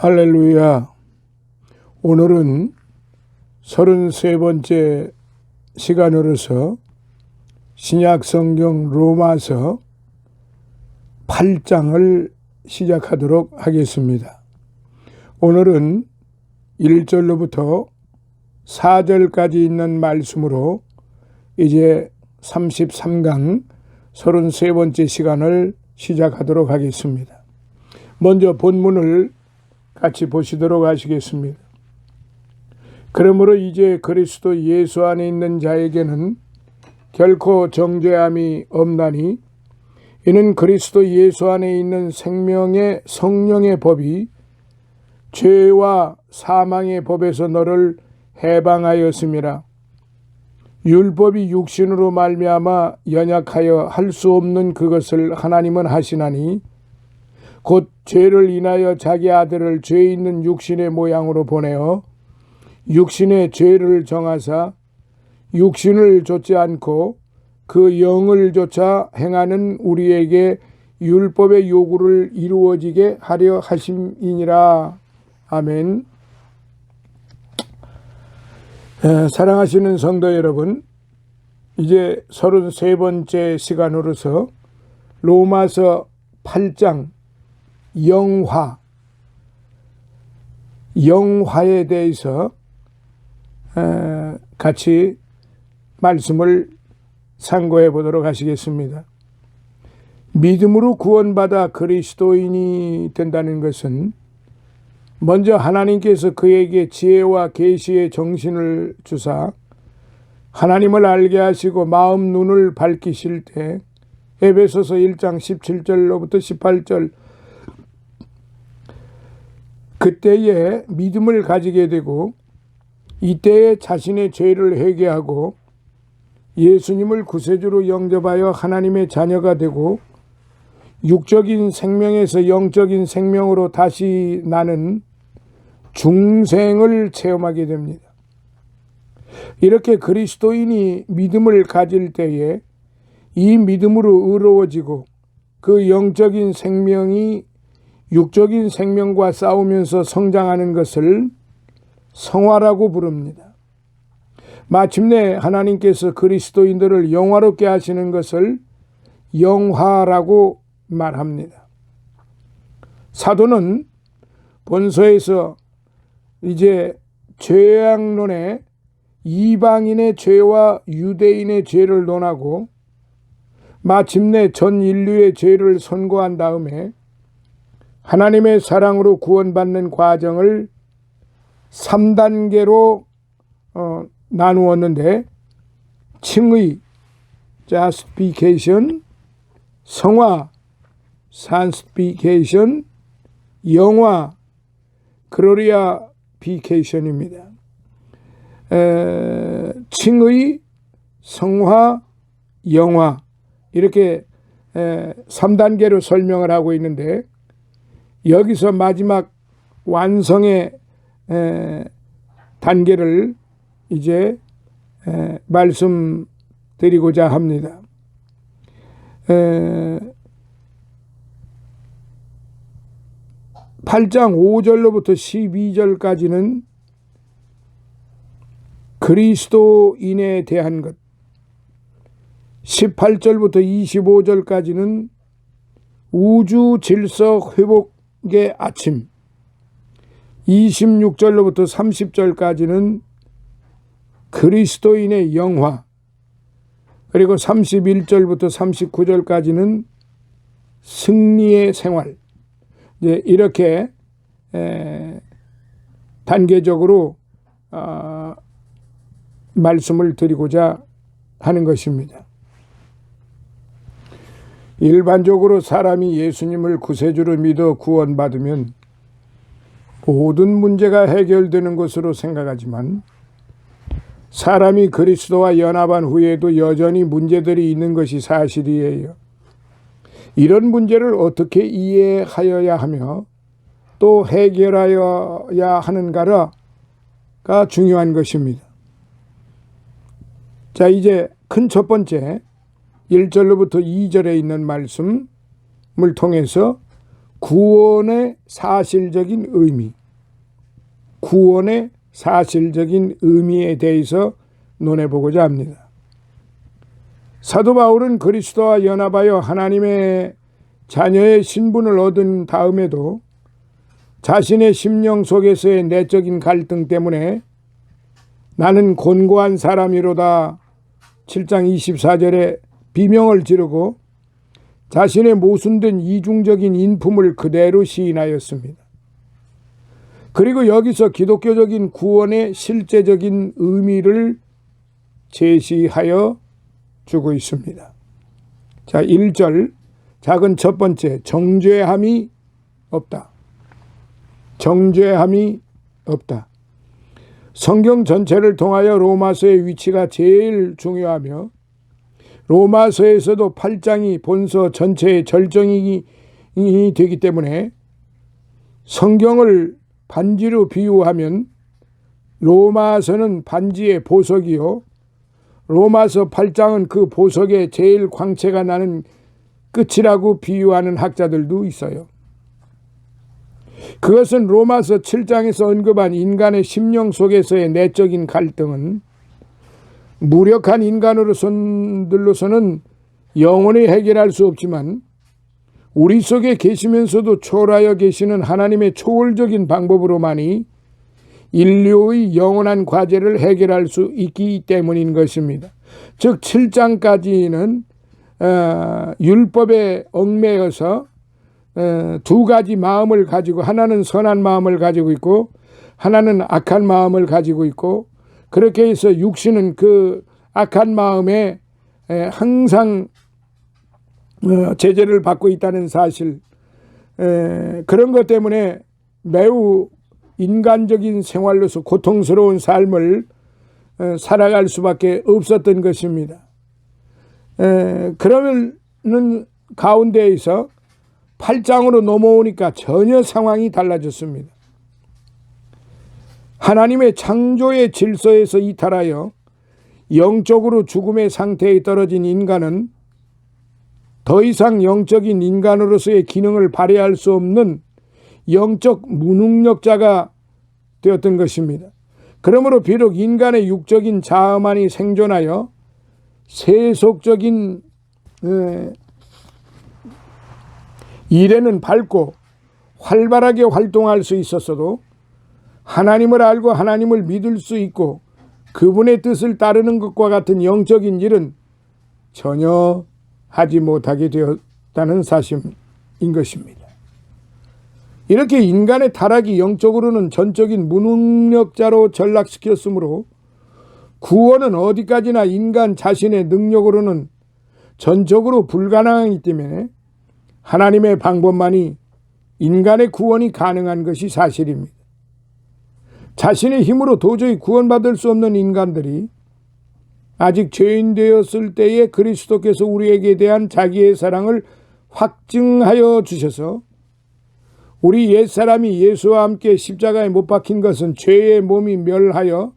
할렐루야. 오늘은 33번째 시간으로서 신약성경 로마서 8장을 시작하도록 하겠습니다. 오늘은 1절로부터 4절까지 있는 말씀으로 이제 33강 33번째 시간을 시작하도록 하겠습니다. 먼저 본문을 같이 보시도록 하시겠습니다. 그러므로 이제 그리스도 예수 안에 있는 자에게는 결코 정죄함이 없나니 이는 그리스도 예수 안에 있는 생명의 성령의 법이 죄와 사망의 법에서 너를 해방하였음이라. 율법이 육신으로 말미암아 연약하여 할 수 없는 그것을 하나님은 하시나니 곧 죄를 인하여 자기 아들을 죄 있는 육신의 모양으로 보내어 육신의 죄를 정하사 육신을 좇지 않고 그 영을 좇아 행하는 우리에게 율법의 요구를 이루어지게 하려 하심이니라. 아멘. 사랑하시는 성도 여러분, 이제 33번째 시간으로서 로마서 8장 영화에 대해서 같이 말씀을 상고해 보도록 하시겠습니다. 믿음으로 구원받아 그리스도인이 된다는 것은 먼저 하나님께서 그에게 지혜와 계시의 정신을 주사 하나님을 알게 하시고 마음 눈을 밝히실 때 에베소서 1장 17절로부터 18절 그때에 믿음을 가지게 되고 이때에 자신의 죄를 회개하고 예수님을 구세주로 영접하여 하나님의 자녀가 되고 육적인 생명에서 영적인 생명으로 다시 나는 중생을 체험하게 됩니다. 이렇게 그리스도인이 믿음을 가질 때에 이 믿음으로 의로워지고 그 영적인 생명이 육적인 생명과 싸우면서 성장하는 것을 성화라고 부릅니다. 마침내 하나님께서 그리스도인들을 영화롭게 하시는 것을 영화라고 말합니다. 사도는 본서에서 이제 죄악론에 이방인의 죄와 유대인의 죄를 논하고 마침내 전 인류의 죄를 선고한 다음에 하나님의 사랑으로 구원받는 과정을 3단계로 나누었는데 칭의, justification, 성화, sanctification, 영화, glorification입니다. 칭의, 성화, 영화 이렇게 3단계로 설명을 하고 있는데 여기서 마지막 완성의 단계를 이제 말씀드리고자 합니다. 8장 5절로부터 12절까지는 그리스도인에 대한 것, 18절부터 25절까지는 우주 질서 회복의 아침, 26절로부터 30절까지는 그리스도인의 영화, 그리고 31절부터 39절까지는 승리의 생활. 이제 이렇게 단계적으로 말씀을 드리고자 하는 것입니다. 일반적으로 사람이 예수님을 구세주로 믿어 구원받으면 모든 문제가 해결되는 것으로 생각하지만 사람이 그리스도와 연합한 후에도 여전히 문제들이 있는 것이 사실이에요. 이런 문제를 어떻게 이해하여야 하며 또 해결하여야 하는가가 중요한 것입니다. 자, 이제 큰 첫 번째 1절로부터 2절에 있는 말씀을 통해서 구원의 사실적인 의미, 구원의 사실적인 의미에 대해서 논해보고자 합니다. 사도 바울은 그리스도와 연합하여 하나님의 자녀의 신분을 얻은 다음에도 자신의 심령 속에서의 내적인 갈등 때문에 나는 곤고한 사람이로다 7장 24절에 비명을 지르고 자신의 모순된 이중적인 인품을 그대로 시인하였습니다. 그리고 여기서 기독교적인 구원의 실제적인 의미를 제시하여 주고 있습니다. 자, 1절 작은 첫 번째, 정죄함이 없다. 정죄함이 없다. 성경 전체를 통하여 로마서의 위치가 제일 중요하며 로마서에서도 8장이 본서 전체의 절정이 되기 때문에 성경을 반지로 비유하면 로마서는 반지의 보석이요 로마서 8장은 그 보석의 제일 광채가 나는 끝이라고 비유하는 학자들도 있어요. 그것은 로마서 7장에서 언급한 인간의 심령 속에서의 내적인 갈등은 무력한 인간으로서는 영원히 해결할 수 없지만 우리 속에 계시면서도 초월하여 계시는 하나님의 초월적인 방법으로만이 인류의 영원한 과제를 해결할 수 있기 때문인 것입니다. 즉 7장까지는 율법에 얽매여서 두 가지 마음을 가지고 하나는 선한 마음을 가지고 있고 하나는 악한 마음을 가지고 있고 그렇게 해서 육신은 그 악한 마음에 항상 제재를 받고 있다는 사실, 그런 것 때문에 매우 인간적인 생활로서 고통스러운 삶을 살아갈 수밖에 없었던 것입니다. 그러는 가운데에서 8장으로 넘어오니까 전혀 상황이 달라졌습니다. 하나님의 창조의 질서에서 이탈하여 영적으로 죽음의 상태에 떨어진 인간은 더 이상 영적인 인간으로서의 기능을 발휘할 수 없는 영적 무능력자가 되었던 것입니다. 그러므로 비록 인간의 육적인 자아만이 생존하여 세속적인 일에는 밝고 활발하게 활동할 수 있었어도 하나님을 알고 하나님을 믿을 수 있고 그분의 뜻을 따르는 것과 같은 영적인 일은 전혀 하지 못하게 되었다는 사실인 것입니다. 이렇게 인간의 타락이 영적으로는 전적인 무능력자로 전락시켰으므로 구원은 어디까지나 인간 자신의 능력으로는 전적으로 불가능하기 때문에 하나님의 방법만이 인간의 구원이 가능한 것이 사실입니다. 자신의 힘으로 도저히 구원받을 수 없는 인간들이 아직 죄인 되었을 때에 그리스도께서 우리에게 대한 자기의 사랑을 확증하여 주셔서 우리 옛사람이 예수와 함께 십자가에 못 박힌 것은 죄의 몸이 멸하여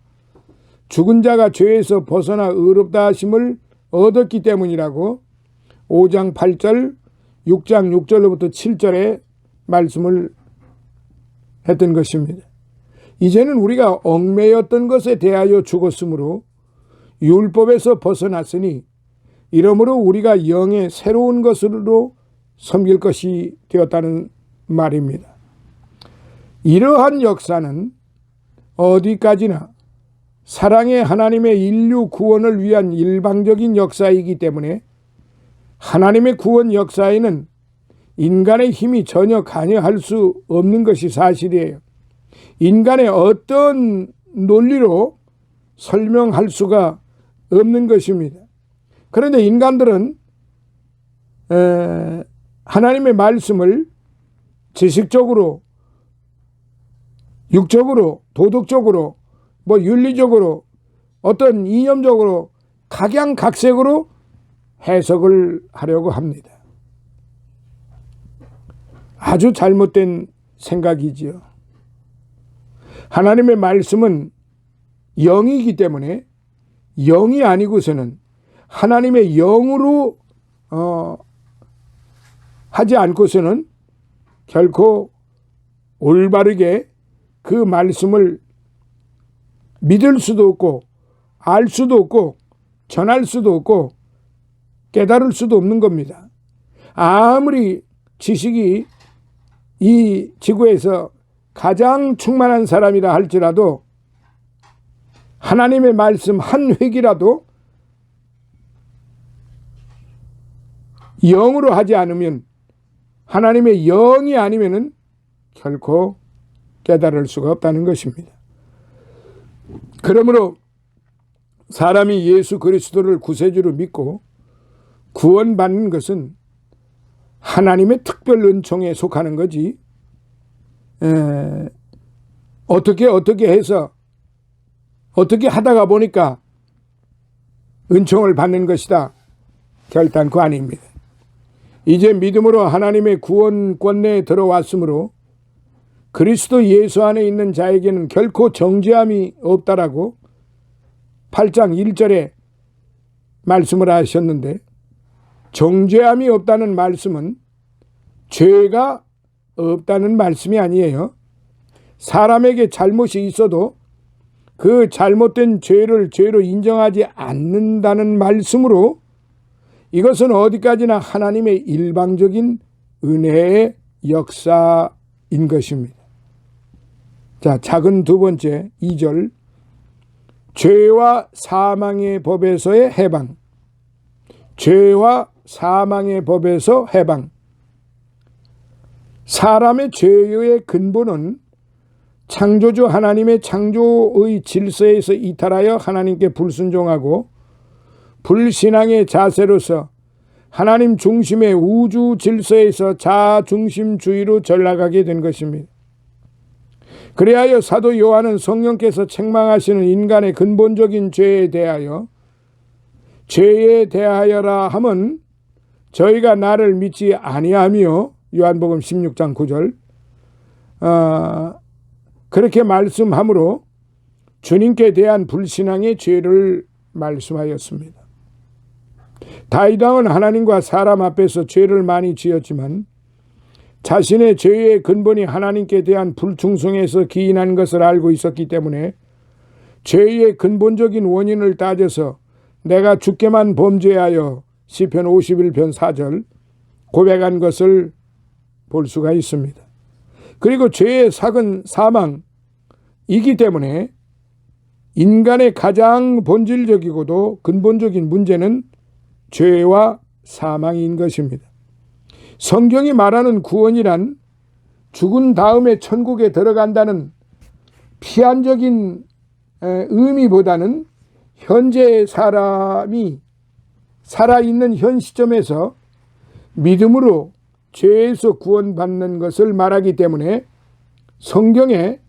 죽은 자가 죄에서 벗어나 의롭다 하심을 얻었기 때문이라고 5장 8절 6장 6절로부터 7절에 말씀을 했던 것입니다. 이제는 우리가 얽매였던 것에 대하여 죽었으므로 율법에서 벗어났으니 이러므로 우리가 영의 새로운 것으로 섬길 것이 되었다는 말입니다. 이러한 역사는 어디까지나 사랑의 하나님의 인류 구원을 위한 일방적인 역사이기 때문에 하나님의 구원 역사에는 인간의 힘이 전혀 관여할 수 없는 것이 사실이에요. 인간의 어떤 논리로 설명할 수가 없는 것입니다. 그런데 인간들은 하나님의 말씀을 지식적으로, 육적으로, 도덕적으로, 윤리적으로, 어떤 이념적으로 각양각색으로 해석을 하려고 합니다. 아주 잘못된 생각이지요. 하나님의 말씀은 영이기 때문에 영이 아니고서는 하나님의 영으로 하지 않고서는 결코 올바르게 그 말씀을 믿을 수도 없고 알 수도 없고 전할 수도 없고 깨달을 수도 없는 겁니다. 아무리 지식이 이 지구에서 가장 충만한 사람이라 할지라도 하나님의 말씀 한 획이라도 영으로 하지 않으면, 하나님의 영이 아니면은 결코 깨달을 수가 없다는 것입니다. 그러므로 사람이 예수 그리스도를 구세주로 믿고 구원받는 것은 하나님의 특별 은총에 속하는 거지, 어떻게 해서 어떻게 하다가 보니까 은총을 받는 것이다, 결단코 아닙니다. 이제 믿음으로 하나님의 구원권 내에 들어왔으므로 그리스도 예수 안에 있는 자에게는 결코 정죄함이 없다라고 8장 1절에 말씀을 하셨는데, 정죄함이 없다는 말씀은 죄가 없다는 말씀이 아니에요. 사람에게 잘못이 있어도 그 잘못된 죄를 죄로 인정하지 않는다는 말씀으로, 이것은 어디까지나 하나님의 일방적인 은혜의 역사인 것입니다. 자, 작은 두 번째 2절, 죄와 사망의 법에서의 해방. 죄와 사망의 법에서 해방. 사람의 죄의 근본은 창조주 하나님의 창조의 질서에서 이탈하여 하나님께 불순종하고 불신앙의 자세로서 하나님 중심의 우주 질서에서 자중심주의로 전락하게 된 것입니다. 그리하여 사도 요한은 성령께서 책망하시는 인간의 근본적인 죄에 대하여라 함은 저희가 나를 믿지 아니하며, 요한복음 16장 9절, 그렇게 말씀함으로 주님께 대한 불신앙의 죄를 말씀하였습니다. 다윗 왕은 하나님과 사람 앞에서 죄를 많이 지었지만 자신의 죄의 근본이 하나님께 대한 불충성에서 기인한 것을 알고 있었기 때문에 죄의 근본적인 원인을 따져서 내가 주께만 범죄하여 시편 51편 4절 고백한 것을 볼 수가 있습니다. 그리고 죄의 삭은 사망이기 때문에 인간의 가장 본질적이고도 근본적인 문제는 죄와 사망인 것입니다. 성경이 말하는 구원이란 죽은 다음에 천국에 들어간다는 피안적인 의미보다는 현재 사람이 살아있는 현 시점에서 믿음으로 죄에서 구원받는 것을 말하기 때문에 성경에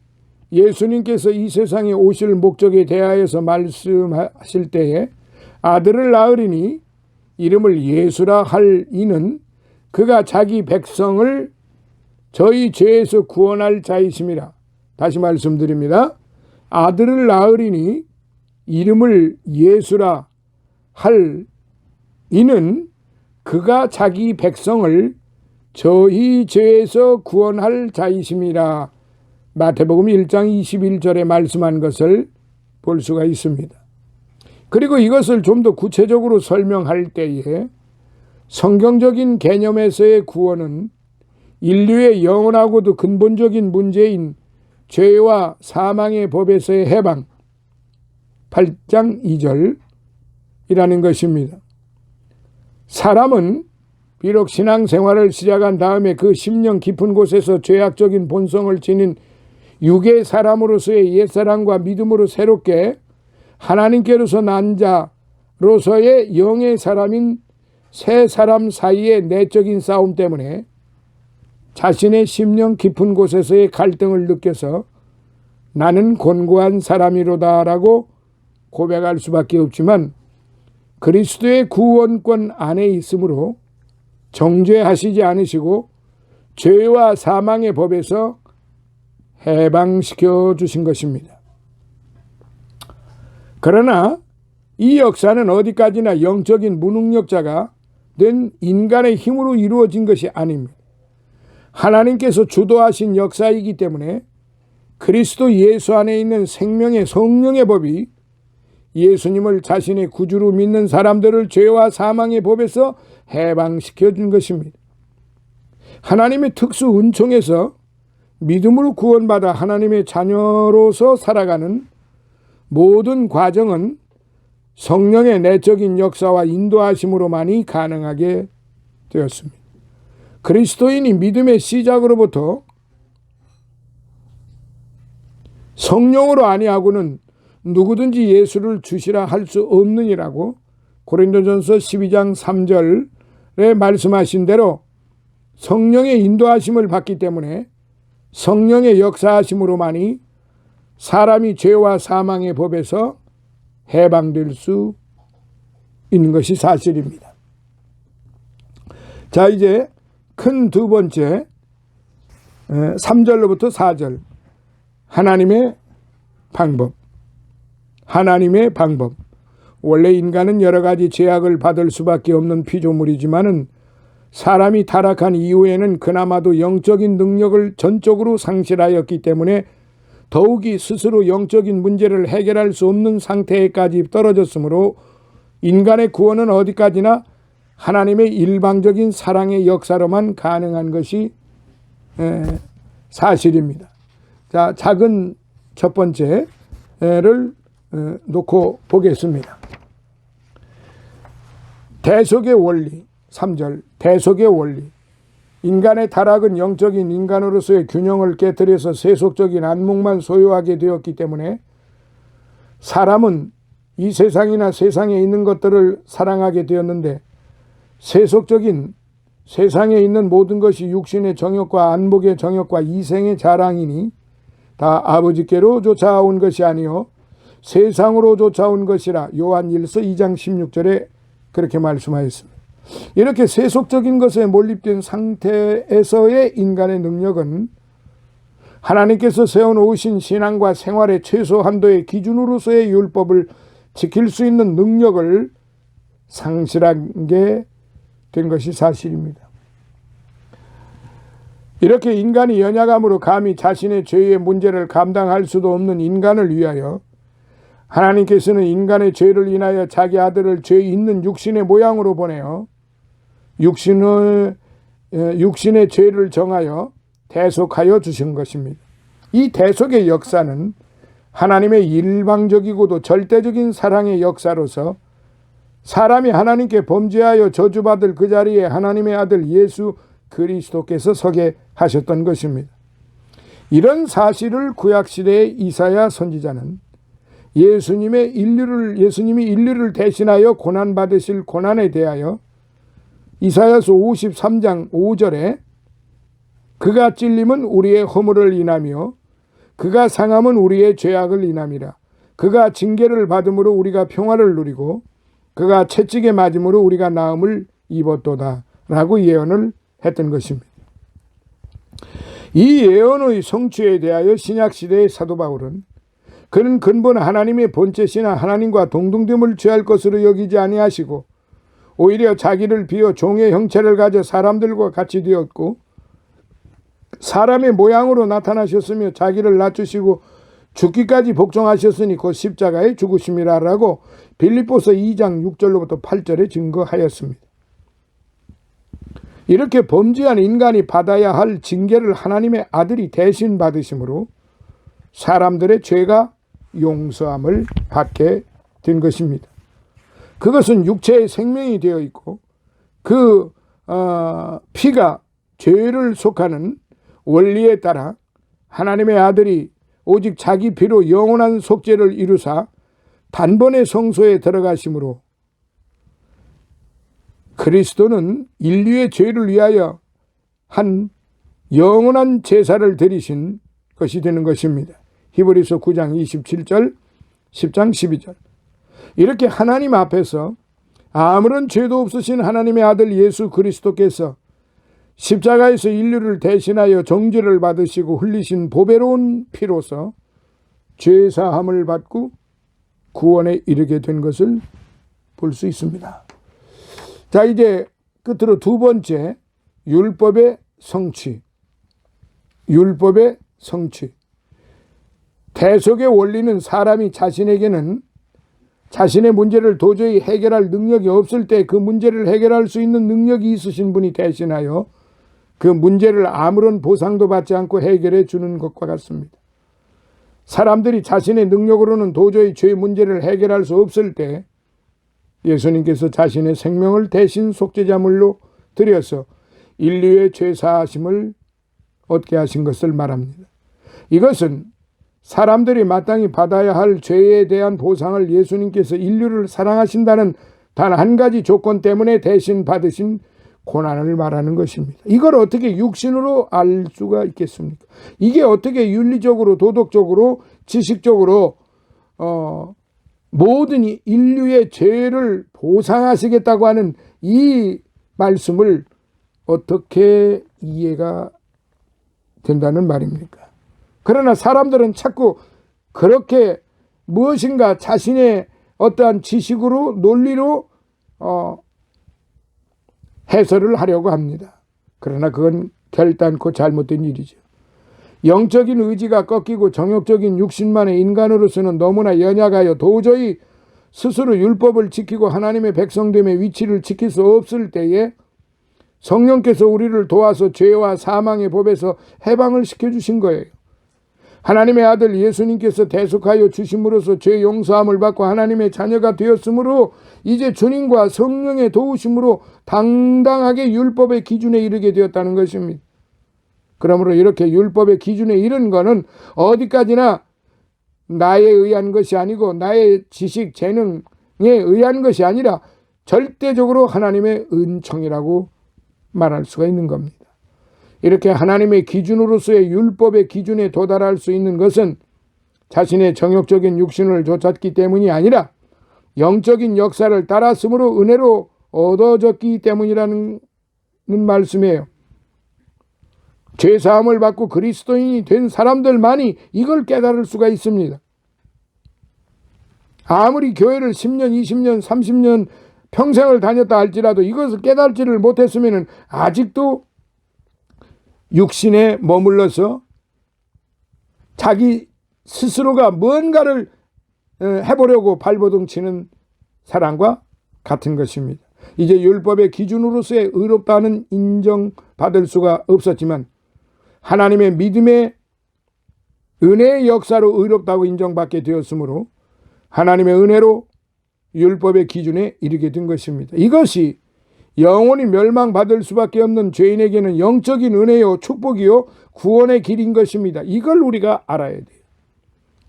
예수님께서 이 세상에 오실 목적에 대하여서 말씀하실 때에 아들을 낳으리니 이름을 예수라 할 이는 그가 자기 백성을 저희 죄에서 구원할 자이심이라. 다시 말씀드립니다. 아들을 낳으리니 이름을 예수라 할 이는 그가 자기 백성을 저희 죄에서 구원할 자이심이라. 마태복음 1장 21절에 말씀한 것을 볼 수가 있습니다. 그리고 이것을 좀 더 구체적으로 설명할 때에 성경적인 개념에서의 구원은 인류의 영원하고도 근본적인 문제인 죄와 사망의 법에서의 해방, 8장 2절이라는 것입니다. 사람은 비록 신앙생활을 시작한 다음에 그 심령 깊은 곳에서 죄악적인 본성을 지닌 육의 사람으로서의 옛사람과 믿음으로 새롭게 하나님께로서 난 자로서의 영의 사람인 새 사람 사이의 내적인 싸움 때문에 자신의 심령 깊은 곳에서의 갈등을 느껴서 나는 곤고한 사람이로다라고 고백할 수밖에 없지만 그리스도의 구원권 안에 있으므로 정죄하시지 않으시고 죄와 사망의 법에서 해방시켜 주신 것입니다. 그러나 이 역사는 어디까지나 영적인 무능력자가 된 인간의 힘으로 이루어진 것이 아닙니다. 하나님께서 주도하신 역사이기 때문에 그리스도 예수 안에 있는 생명의 성령의 법이 예수님을 자신의 구주로 믿는 사람들을 죄와 사망의 법에서 해방시켜 준 것입니다. 하나님의 특수 은총에서 믿음으로 구원받아 하나님의 자녀로서 살아가는 모든 과정은 성령의 내적인 역사와 인도하심으로만이 가능하게 되었습니다. 그리스도인이 믿음의 시작으로부터 성령으로 아니하고는 누구든지 예수를 주시라 할 수 없느니라고 고린도전서 12장 3절에 말씀하신 대로 성령의 인도하심을 받기 때문에 성령의 역사하심으로만이 사람이 죄와 사망의 법에서 해방될 수 있는 것이 사실입니다. 자, 이제 큰 두 번째 3절로부터 4절 하나님의 방법. 하나님의 방법. 원래 인간은 여러 가지 제약을 받을 수밖에 없는 피조물이지만은 사람이 타락한 이후에는 그나마도 영적인 능력을 전적으로 상실하였기 때문에 더욱이 스스로 영적인 문제를 해결할 수 없는 상태에까지 떨어졌으므로 인간의 구원은 어디까지나 하나님의 일방적인 사랑의 역사로만 가능한 것이 사실입니다. 자, 작은 첫 번째를 놓고 보겠습니다. 대속의 원리 3절 대속의 원리. 인간의 타락은 영적인 인간으로서의 균형을 깨뜨려서 세속적인 안목만 소유하게 되었기 때문에 사람은 이 세상이나 세상에 있는 것들을 사랑하게 되었는데 세속적인 세상에 있는 모든 것이 육신의 정욕과 안목의 정욕과 이생의 자랑이니 다 아버지께로 쫓아온 것이 아니요 세상으로 쫓아온 것이라 요한일서 2장 16절에 그렇게 말씀하였습니다. 이렇게 세속적인 것에 몰입된 상태에서의 인간의 능력은 하나님께서 세워놓으신 신앙과 생활의 최소 한도의 기준으로서의 율법을 지킬 수 있는 능력을 상실하게 된 것이 사실입니다. 이렇게 인간이 연약함으로 감히 자신의 죄의 문제를 감당할 수도 없는 인간을 위하여 하나님께서는 인간의 죄를 인하여 자기 아들을 죄 있는 육신의 모양으로 보내어 육신의 죄를 정하여 대속하여 주신 것입니다. 이 대속의 역사는 하나님의 일방적이고도 절대적인 사랑의 역사로서 사람이 하나님께 범죄하여 저주받을 그 자리에 하나님의 아들 예수 그리스도께서 서게 하셨던 것입니다. 이런 사실을 구약시대의 이사야 선지자는 예수님이 인류를 대신하여 고난받으실 고난에 대하여 이사야서 53장 5절에 그가 찔림은 우리의 허물을 인하며 그가 상함은 우리의 죄악을 인함이라. 그가 징계를 받음으로 우리가 평화를 누리고 그가 채찍에 맞음으로 우리가 나음을 입었도다 라고 예언을 했던 것입니다. 이 예언의 성취에 대하여 신약시대의 사도 바울은 그는 근본 하나님의 본체시나 하나님과 동등됨을 취할 것으로 여기지 아니하시고 오히려 자기를 비워 종의 형체를 가져 사람들과 같이 되었고 사람의 모양으로 나타나셨으며 자기를 낮추시고 죽기까지 복종하셨으니 곧 십자가에 죽으심이라 라고 빌립보서 2장 6절로부터 8절에 증거하였습니다. 이렇게 범죄한 인간이 받아야 할 징계를 하나님의 아들이 대신 받으심으로 사람들의 죄가 용서함을 받게 된 것입니다. 그것은 육체의 생명이 되어 있고 그 피가 죄를 속하는 원리에 따라 하나님의 아들이 오직 자기 피로 영원한 속죄를 이루사 단번에 성소에 들어가심으로 그리스도는 인류의 죄를 위하여 한 영원한 제사를 드리신 것이 되는 것입니다. 히브리서 9장 27절 10장 12절. 이렇게 하나님 앞에서 아무런 죄도 없으신 하나님의 아들 예수 그리스도께서 십자가에서 인류를 대신하여 정죄를 받으시고 흘리신 보배로운 피로서 죄사함을 받고 구원에 이르게 된 것을 볼 수 있습니다. 자, 이제 끝으로 두 번째 율법의 성취. 율법의 성취. 대속의 원리는 사람이 자신에게는 자신의 문제를 도저히 해결할 능력이 없을 때 그 문제를 해결할 수 있는 능력이 있으신 분이 대신하여 그 문제를 아무런 보상도 받지 않고 해결해 주는 것과 같습니다. 사람들이 자신의 능력으로는 도저히 죄 문제를 해결할 수 없을 때 예수님께서 자신의 생명을 대신 속죄자물로 드려서 인류의 죄 사하심을 얻게 하신 것을 말합니다. 이것은 사람들이 마땅히 받아야 할 죄에 대한 보상을 예수님께서 인류를 사랑하신다는 단 한 가지 조건 때문에 대신 받으신 고난을 말하는 것입니다. 이걸 어떻게 육신으로 알 수가 있겠습니까? 이게 어떻게 윤리적으로, 도덕적으로, 지식적으로 모든 인류의 죄를 보상하시겠다고 하는 이 말씀을 어떻게 이해가 된다는 말입니까? 그러나 사람들은 자꾸 그렇게 무엇인가 자신의 어떠한 지식으로, 논리로 해설을 하려고 합니다. 그러나 그건 결단코 잘못된 일이죠. 영적인 의지가 꺾이고 정욕적인 육신만의 인간으로서는 너무나 연약하여 도저히 스스로 율법을 지키고 하나님의 백성됨의 위치를 지킬 수 없을 때에 성령께서 우리를 도와서 죄와 사망의 법에서 해방을 시켜주신 거예요. 하나님의 아들 예수님께서 대속하여 주심으로써 죄 용서함을 받고 하나님의 자녀가 되었으므로 이제 주님과 성령의 도우심으로 당당하게 율법의 기준에 이르게 되었다는 것입니다. 그러므로 이렇게 율법의 기준에 이른 것은 어디까지나 나에 의한 것이 아니고 나의 지식, 재능에 의한 것이 아니라 절대적으로 하나님의 은총이라고 말할 수가 있는 겁니다. 이렇게 하나님의 기준으로서의 율법의 기준에 도달할 수 있는 것은 자신의 정욕적인 육신을 좇았기 때문이 아니라 영적인 역사를 따랐으므로 은혜로 얻어졌기 때문이라는 말씀이에요. 죄사함을 받고 그리스도인이 된 사람들만이 이걸 깨달을 수가 있습니다. 아무리 교회를 10년, 20년, 30년 평생을 다녔다 할지라도 이것을 깨달지를 못했으면 아직도 육신에 머물러서 자기 스스로가 뭔가를 해보려고 발버둥 치는 사람과 같은 것입니다. 이제 율법의 기준으로서의 의롭다는 인정받을 수가 없었지만 하나님의 믿음의 은혜의 역사로 의롭다고 인정받게 되었으므로 하나님의 은혜로 율법의 기준에 이르게 된 것입니다. 이것이 영원히 멸망받을 수밖에 없는 죄인에게는 영적인 은혜요, 축복이요, 구원의 길인 것입니다. 이걸 우리가 알아야 돼요.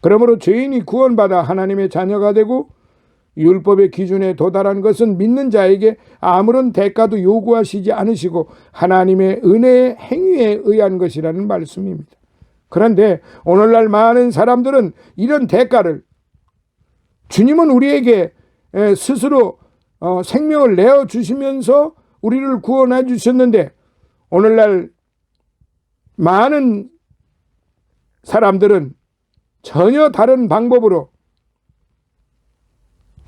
그러므로 죄인이 구원받아 하나님의 자녀가 되고 율법의 기준에 도달한 것은 믿는 자에게 아무런 대가도 요구하시지 않으시고 하나님의 은혜의 행위에 의한 것이라는 말씀입니다. 그런데 오늘날 많은 사람들은 이런 대가를, 주님은 우리에게 스스로 생명을 내어주시면서 우리를 구원해 주셨는데 오늘날 많은 사람들은 전혀 다른 방법으로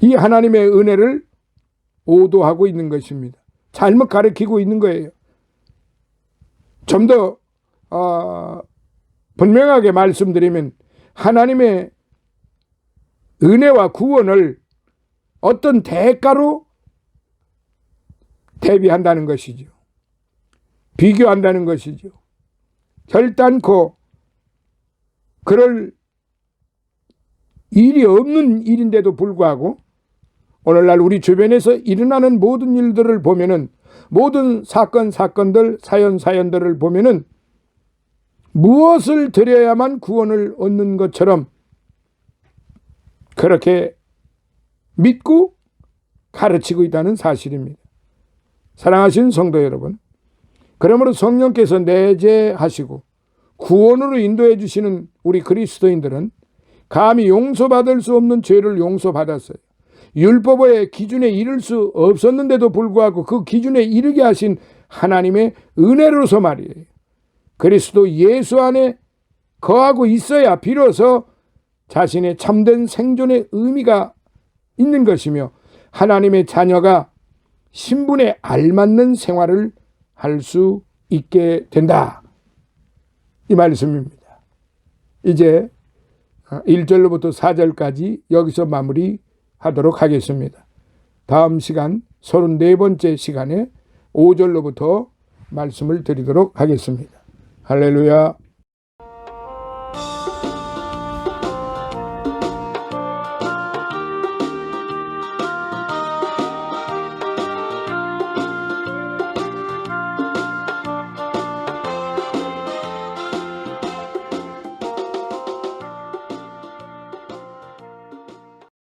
이 하나님의 은혜를 오도하고 있는 것입니다. 잘못 가르치고 있는 거예요. 좀 더 분명하게 말씀드리면 하나님의 은혜와 구원을 어떤 대가로 대비한다는 것이죠. 비교한다는 것이죠. 결단코 그럴 일이 없는 일인데도 불구하고 오늘날 우리 주변에서 일어나는 모든 일들을 보면은, 모든 사건들, 사연들을 보면은 무엇을 드려야만 구원을 얻는 것처럼 그렇게 믿고 가르치고 있다는 사실입니다. 사랑하신 성도 여러분, 그러므로 성령께서 내재하시고 구원으로 인도해 주시는 우리 그리스도인들은 감히 용서받을 수 없는 죄를 용서받았어요. 율법의 기준에 이를 수 없었는데도 불구하고 그 기준에 이르게 하신 하나님의 은혜로서 말이에요. 그리스도 예수 안에 거하고 있어야 비로소 자신의 참된 생존의 의미가 있는 것이며 하나님의 자녀가 신분에 알맞는 생활을 할 수 있게 된다. 이 말씀입니다. 이제 1절로부터 4절까지 여기서 마무리하도록 하겠습니다. 다음 시간 34번째 시간에 5절로부터 말씀을 드리도록 하겠습니다. 할렐루야.